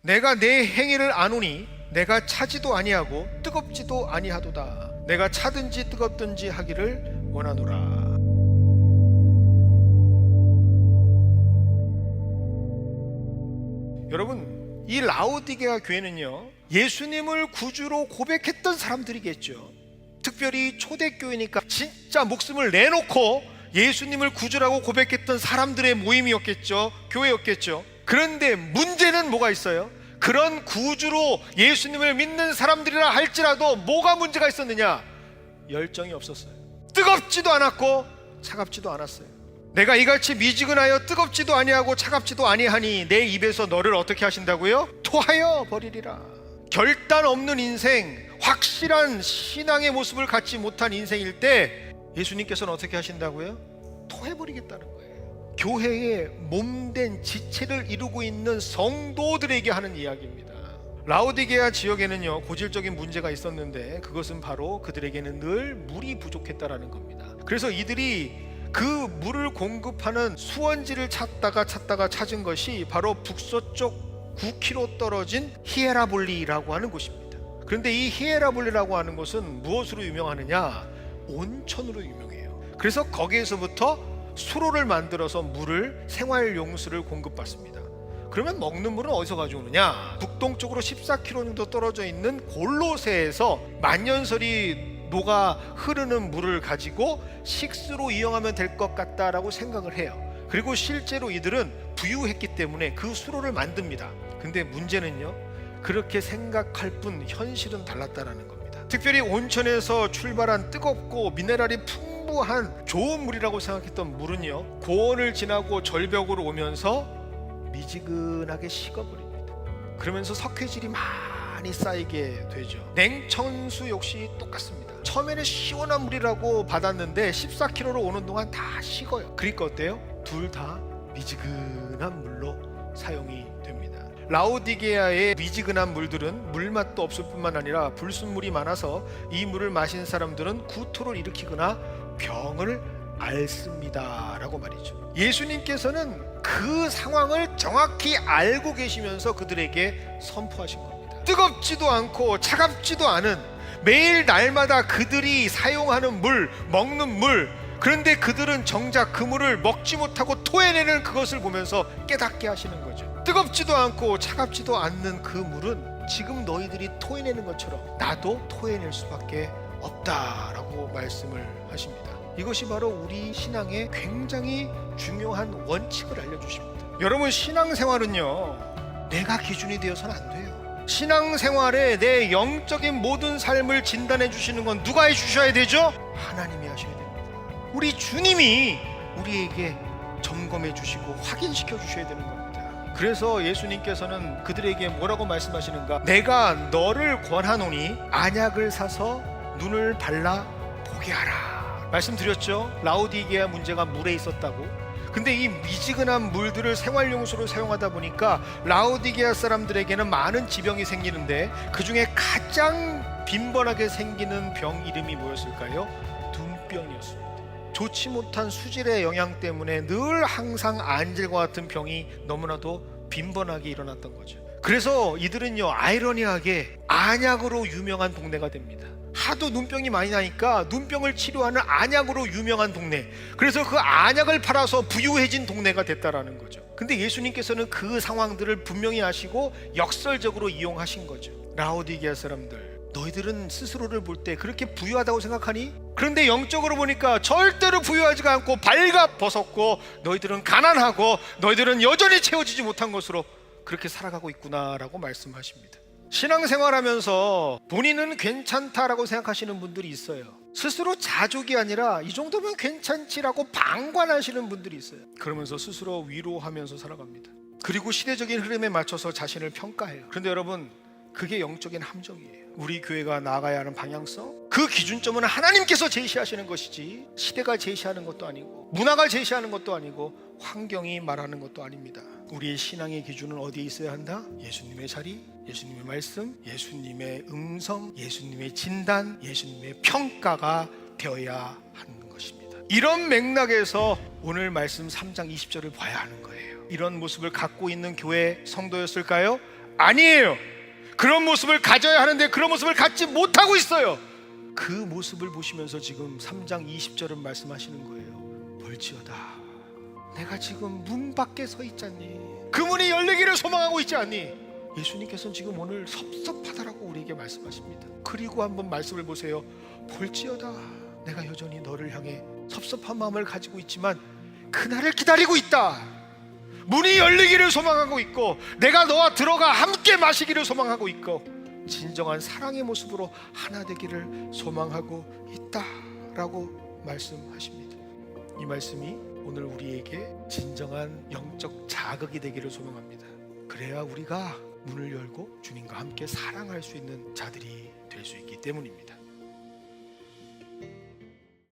내가 내 행위를 아노니 내가 차지도 아니하고 뜨겁지도 아니하도다. 내가 차든지 뜨겁든지 하기를 원하노라. 여러분, 이 라오디게아 교회는요, 예수님을 구주로 고백했던 사람들이겠죠. 특별히 초대교회니까 진짜 목숨을 내놓고 예수님을 구주라고 고백했던 사람들의 모임이었겠죠. 교회였겠죠. 그런데 문제는 뭐가 있어요? 그런 구주로 예수님을 믿는 사람들이라 할지라도 뭐가 문제가 있었느냐? 열정이 없었어요. 뜨겁지도 않았고 차갑지도 않았어요. 내가 이같이 미지근하여 뜨겁지도 아니하고 차갑지도 아니하니 내 입에서 너를 어떻게 하신다고요? 토하여 버리리라. 결단 없는 인생, 확실한 신앙의 모습을 갖지 못한 인생일 때 예수님께서는 어떻게 하신다고요? 토해버리겠다는 거예요. 교회의 몸된 지체를 이루고 있는 성도들에게 하는 이야기입니다. 라오디게아 지역에는요, 고질적인 문제가 있었는데 그것은 바로 그들에게는 늘 물이 부족했다라는 겁니다. 그래서 이들이 그 물을 공급하는 수원지를 찾다가 찾은 것이 바로 북서쪽 9km 떨어진 히에라볼리라고 하는 곳입니다. 그런데 이 히에라볼리라고 하는 곳은 무엇으로 유명하느냐? 온천으로 유명해요. 그래서 거기에서부터 수로를 만들어서 물을, 생활용수를 공급받습니다. 그러면 먹는 물은 어디서 가져오느냐? 북동쪽으로 14km 정도 떨어져 있는 골로새에서 만년설이 녹아 흐르는 물을 가지고 식수로 이용하면 될 것 같다라고 생각을 해요. 그리고 실제로 이들은 부유했기 때문에 그 수로를 만듭니다. 근데 문제는요, 그렇게 생각할 뿐 현실은 달랐다라는 겁니다. 특별히 온천에서 출발한 뜨겁고 미네랄이 풍부한 좋은 물이라고 생각했던 물은요, 고원을 지나고 절벽으로 오면서 미지근하게 식어버립니다. 그러면서 석회질이 많이 쌓이게 되죠. 냉천수 역시 똑같습니다. 처음에는 시원한 물이라고 받았는데 14km로 오는 동안 다 식어요. 그러니까 어때요? 둘 다 미지근한 물로 사용이 됩니다. 라오디게아의 미지근한 물들은 물맛도 없을 뿐만 아니라 불순물이 많아서 이 물을 마신 사람들은 구토를 일으키거나 병을 앓습니다 라고 말이죠. 예수님께서는 그 상황을 정확히 알고 계시면서 그들에게 선포하신 겁니다. 뜨겁지도 않고 차갑지도 않은, 매일 날마다 그들이 사용하는 물, 먹는 물, 그런데 그들은 정작 그 물을 먹지 못하고 토해내는 그것을 보면서 깨닫게 하시는 거죠. 뜨겁지도 않고 차갑지도 않는 그 물은 지금 너희들이 토해내는 것처럼 나도 토해낼 수밖에 없다라고 말씀을 하십니다. 이것이 바로 우리 신앙의 굉장히 중요한 원칙을 알려주십니다. 여러분, 신앙생활은요, 내가 기준이 되어서는 안 돼요. 신앙생활에 내 영적인 모든 삶을 진단해 주시는 건 누가 해주셔야 되죠? 하나님이 하셔야 됩니다. 우리 주님이 우리에게 점검해 주시고 확인시켜 주셔야 되는 겁니다. 그래서 예수님께서는 그들에게 뭐라고 말씀하시는가? 내가 너를 권하노니 안약을 사서 눈을 발라 보게 하라. 말씀드렸죠? 라오디게아 문제가 물에 있었다고. 근데 이 미지근한 물들을 생활용수로 사용하다 보니까 라오디게아 사람들에게는 많은 지병이 생기는데 그 중에 가장 빈번하게 생기는 병 이름이 뭐였을까요? 눈병이었습니다. 좋지 못한 수질의 영향 때문에 늘 항상 안질과 같은 병이 너무나도 빈번하게 일어났던 거죠. 그래서 이들은요, 아이러니하게 안약으로 유명한 동네가 됩니다. 하도 눈병이 많이 나니까 눈병을 치료하는 안약으로 유명한 동네, 그래서 그 안약을 팔아서 부유해진 동네가 됐다라는 거죠. 근데 예수님께서는 그 상황들을 분명히 아시고 역설적으로 이용하신 거죠. 라오디게아 사람들, 너희들은 스스로를 볼 때 그렇게 부유하다고 생각하니? 그런데 영적으로 보니까 절대로 부유하지가 않고 발가벗었고 너희들은 가난하고 너희들은 여전히 채워지지 못한 것으로 그렇게 살아가고 있구나라고 말씀하십니다. 신앙생활하면서 본인은 괜찮다라고 생각하시는 분들이 있어요. 스스로 자족이 아니라 이 정도면 괜찮지라고 방관하시는 분들이 있어요. 그러면서 스스로 위로하면서 살아갑니다. 그리고 시대적인 흐름에 맞춰서 자신을 평가해요. 그런데 여러분, 그게 영적인 함정이에요. 우리 교회가 나아가야 하는 방향성, 그 기준점은 하나님께서 제시하시는 것이지 시대가 제시하는 것도 아니고 문화가 제시하는 것도 아니고 환경이 말하는 것도 아닙니다. 우리의 신앙의 기준은 어디에 있어야 한다? 예수님의 자리, 예수님의 말씀, 예수님의 음성, 예수님의 진단, 예수님의 평가가 되어야 하는 것입니다. 이런 맥락에서 오늘 말씀 3장 20절을 봐야 하는 거예요. 이런 모습을 갖고 있는 교회 성도였을까요? 아니에요. 그런 모습을 가져야 하는데 그런 모습을 갖지 못하고 있어요. 그 모습을 보시면서 지금 3장 20절은 말씀하시는 거예요. 볼지어다, 내가 지금 문 밖에 서 있잖니. 그 문이 열리기를 소망하고 있지 않니? 예수님께서는 지금 오늘 섭섭하다라고 우리에게 말씀하십니다. 그리고 한번 말씀을 보세요. 볼지어다, 내가 여전히 너를 향해 섭섭한 마음을 가지고 있지만 그날을 기다리고 있다. 문이 열리기를 소망하고 있고 내가 너와 들어가 함께 마시기를 소망하고 있고 진정한 사랑의 모습으로 하나 되기를 소망하고 있다라고 말씀하십니다. 이 말씀이 오늘 우리에게 진정한 영적 자극이 되기를 소망합니다. 그래야 우리가 문을 열고 주님과 함께 사랑할 수 있는 자들이 될 수 있기 때문입니다.